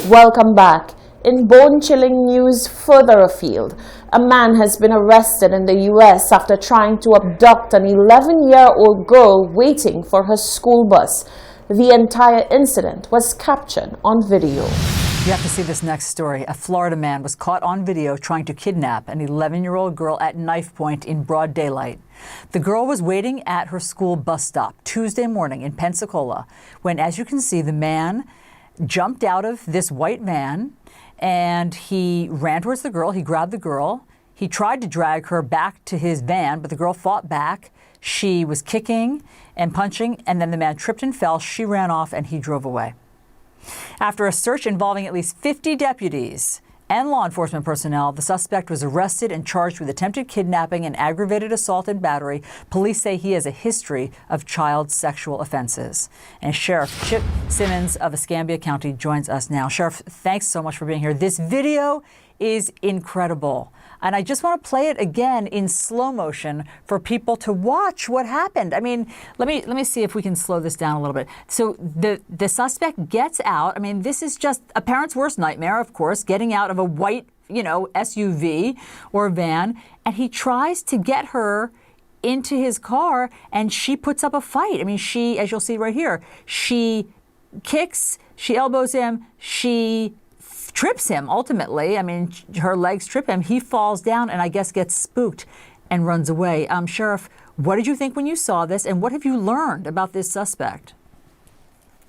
Welcome back. In bone-chilling news further afield, a man has been arrested in the U.S. after trying to abduct an 11-year-old girl waiting for her school bus. The entire incident was captured on video. You have to see this next story. A Florida man was caught on video trying to kidnap an 11-year-old girl at knife point in broad daylight. The girl was waiting at her school bus stop Tuesday morning in Pensacola when, as you can see, the man jumped out of this white van and he ran towards the girl. He grabbed the girl. He tried to drag her back to his van, but the girl fought back. She was kicking and punching, and then the man tripped and fell. She ran off and he drove away. After a search involving at least 50 deputies and law enforcement personnel, the suspect was arrested and charged with attempted kidnapping and aggravated assault and battery. Police say he has a history of child sexual offenses. And Sheriff Chip Simmons of Escambia County joins us now. Sheriff, thanks so much for being here. This video is incredible. And I just want to play it again in slow motion for people to watch what happened. I mean, let me see if we can slow this down a little bit. So the suspect gets out. I mean, this is just a parent's worst nightmare, of course, getting out of a white, SUV or van. And he tries to get her into his car and she puts up a fight. I mean, she, as you'll see right here, she kicks, she elbows him, she trips him ultimately. I mean, her legs trip him. He falls down and I guess gets spooked and runs away. Sheriff, what did you think when you saw this, and what have you learned about this suspect?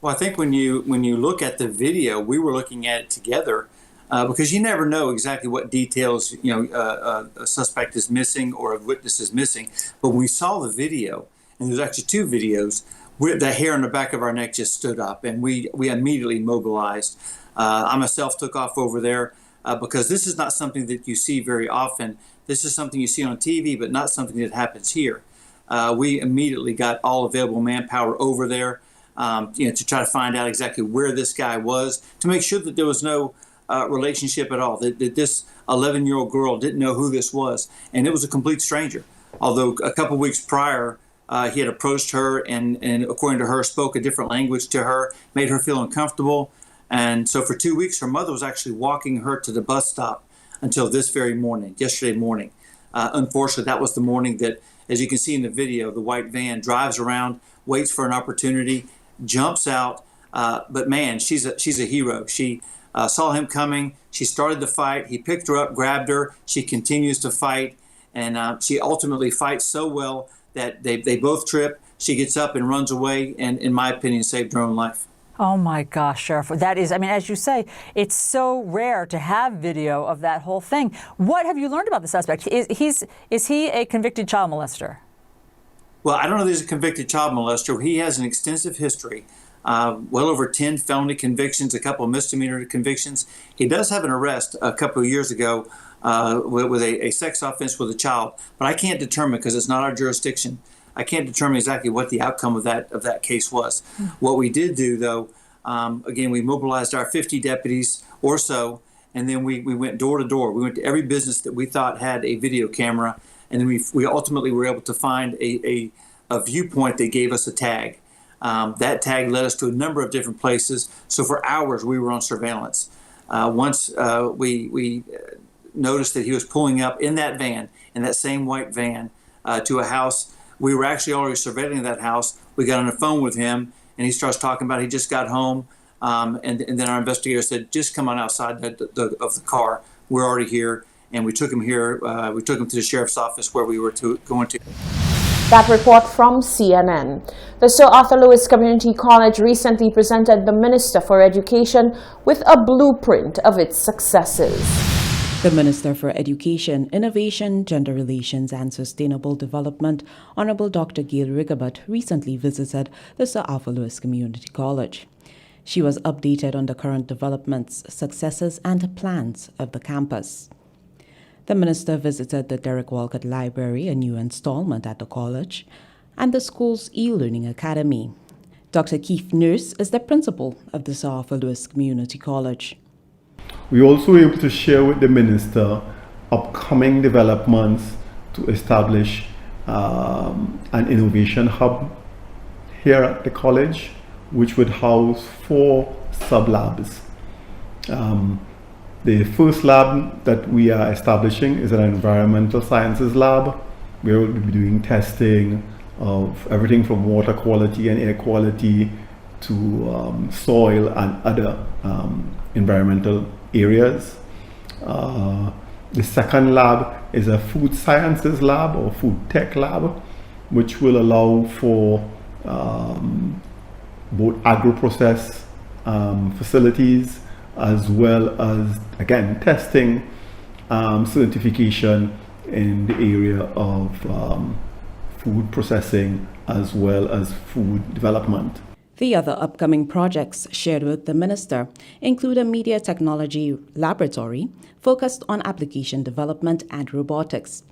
Well, I think when you look at the video, we were looking at it together because you never know exactly what details a suspect is missing or a witness is missing. But when we saw the video, and there's actually two videos, the hair on the back of our neck just stood up, and we immediately mobilized. I myself took off over there because this is not something that you see very often. This is something you see on TV, but not something that happens here. We immediately got all available manpower over there, to try to find out exactly where this guy was, to make sure that there was no relationship at all, that this 11-year-old girl didn't know who this was, and it was a complete stranger. Although a couple weeks prior, he had approached her and according to her, spoke a different language to her, made her feel uncomfortable. And so for 2 weeks, her mother was actually walking her to the bus stop until this very morning, yesterday morning. Unfortunately, that was the morning that, as you can see in the video, the white van drives around, waits for an opportunity, jumps out. But man, she's a hero. She saw him coming. She started the fight. He picked her up, grabbed her. She continues to fight. And she ultimately fights so well that they both trip. She gets up and runs away and, in my opinion, saved her own life. Oh my gosh, Sheriff, that is, I mean, as you say, it's so rare to have video of that whole thing. What have you learned about the suspect? Is he a convicted child molester? Well, I don't know if he's a convicted child molester. He has an extensive history, well over 10 felony convictions, a couple of misdemeanor convictions. He does have an arrest a couple of years ago with a sex offense with a child, but I can't determine because it's not our jurisdiction. I can't determine exactly what the outcome of that case was. What we did do, though, again, we mobilized our 50 deputies or so, and then we went door to door. We went to every business that we thought had a video camera, and then we ultimately were able to find a viewpoint that gave us a tag. That tag led us to a number of different places. So for hours, we were on surveillance. Once we noticed that he was pulling up in that van, in that same white van, to a house. We were actually already surveilling that house. We got on the phone with him, and he starts talking about he just got home. And then our investigator said, just come on outside of the car. We're already here. And we took him here. We took him to the sheriff's office where we were going to. That report from CNN. The Sir Arthur Lewis Community College recently presented the Minister for Education with a blueprint of its successes. The Minister for Education, Innovation, Gender Relations and Sustainable Development, Honorable Dr. Gail Rigobert, recently visited the Sir Arthur Lewis Community College. She was updated on the current developments, successes and plans of the campus. The Minister visited the Derek Walcott Library, a new installment at the college, and the school's e-learning academy. Dr. Keith Nurse is the principal of the Sir Arthur Lewis Community College. We also were able to share with the Minister upcoming developments to establish an innovation hub here at the college, which would house 4 sub-labs. The first lab that we are establishing is an environmental sciences lab, where we'll be doing testing of everything from water quality and air quality to soil and other environmental areas. The second lab is a food sciences lab or food tech lab, which will allow for both agro-process facilities, as well as, again, testing, certification in the area of food processing as well as food development. The other upcoming projects shared with the minister include a media technology laboratory focused on application development and robotics.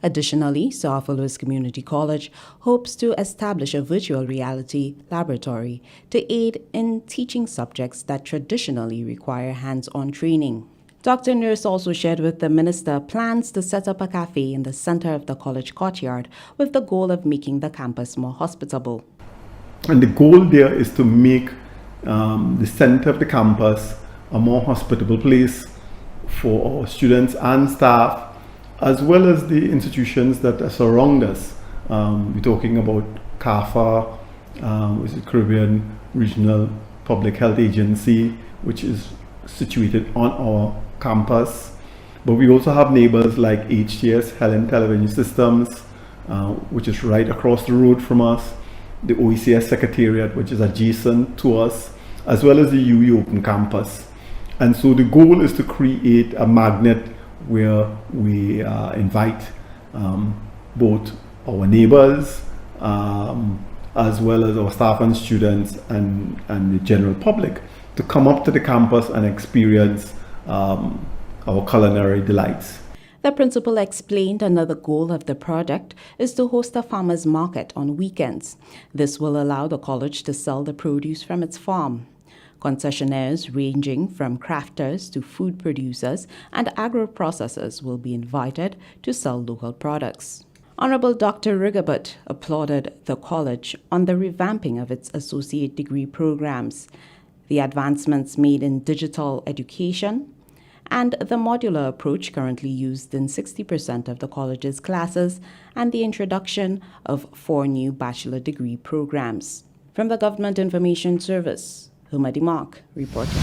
Additionally, Sir Arthur Lewis Community College hopes to establish a virtual reality laboratory to aid in teaching subjects that traditionally require hands-on training. Dr. Nurse also shared with the minister plans to set up a cafe in the center of the college courtyard with the goal of making the campus more hospitable. And the goal there is to make the center of the campus a more hospitable place for our students and staff, as well as the institutions that surround us. We're talking about CAFA, which is Caribbean Regional Public Health Agency, which is situated on our campus. But we also have neighbors like HTS, Helen Television Systems, which is right across the road from us, the OECS Secretariat, which is adjacent to us, as well as the UWI Open Campus. And so the goal is to create a magnet where we invite both our neighbors as well as our staff and students and the general public to come up to the campus and experience our culinary delights. The principal explained another goal of the project is to host a farmers market on weekends. This will allow the college to sell the produce from its farm. Concessionaires ranging from crafters to food producers and agro-processors will be invited to sell local products. Honorable Dr. Rigobert applauded the college on the revamping of its associate degree programs, the advancements made in digital education, and the modular approach currently used in 60% of the college's classes, and the introduction of 4 new bachelor degree programs. From the Government Information Service, Homer DeMark reporting.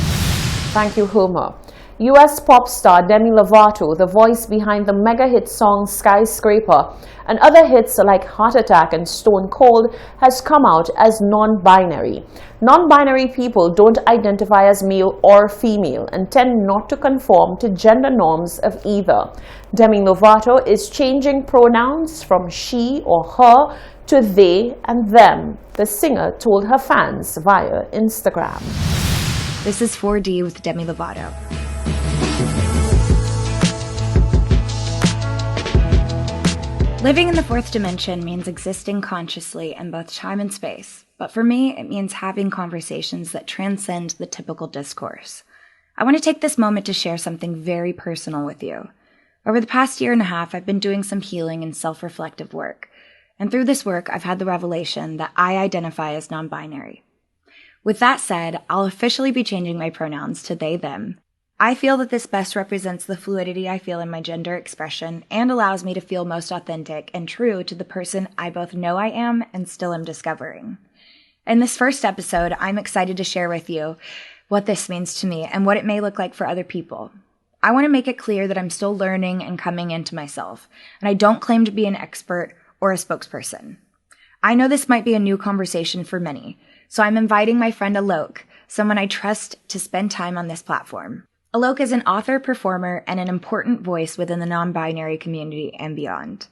Thank you, Homer. U.S. pop star Demi Lovato, the voice behind the mega hit song Skyscraper and other hits like Heart Attack and Stone Cold, has come out as non-binary. Non-binary people don't identify as male or female and tend not to conform to gender norms of either. Demi Lovato is changing pronouns from she or her to they and them, the singer told her fans via Instagram. This is 4D with Demi Lovato. Living in the fourth dimension means existing consciously in both time and space, but for me, it means having conversations that transcend the typical discourse. I want to take this moment to share something very personal with you. Over the past year and a half, I've been doing some healing and self-reflective work, and through this work, I've had the revelation that I identify as non-binary. With that said, I'll officially be changing my pronouns to they, them. I feel that this best represents the fluidity I feel in my gender expression and allows me to feel most authentic and true to the person I both know I am and still am discovering. In this first episode, I'm excited to share with you what this means to me and what it may look like for other people. I want to make it clear that I'm still learning and coming into myself, and I don't claim to be an expert or a spokesperson. I know this might be a new conversation for many, so I'm inviting my friend Alok, someone I trust, to spend time on this platform. Alok is an author, performer, and an important voice within the non-binary community and beyond.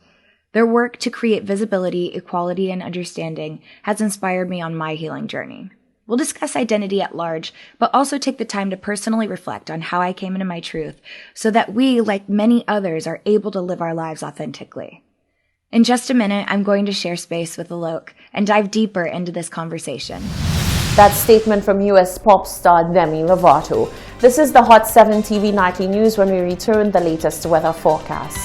Their work to create visibility, equality, and understanding has inspired me on my healing journey. We'll discuss identity at large, but also take the time to personally reflect on how I came into my truth so that we, like many others, are able to live our lives authentically. In just a minute, I'm going to share space with Alok and dive deeper into this conversation. That statement from U.S. pop star Demi Lovato. This is the Hot 7 TV Nightly News. When we return, the latest weather forecast.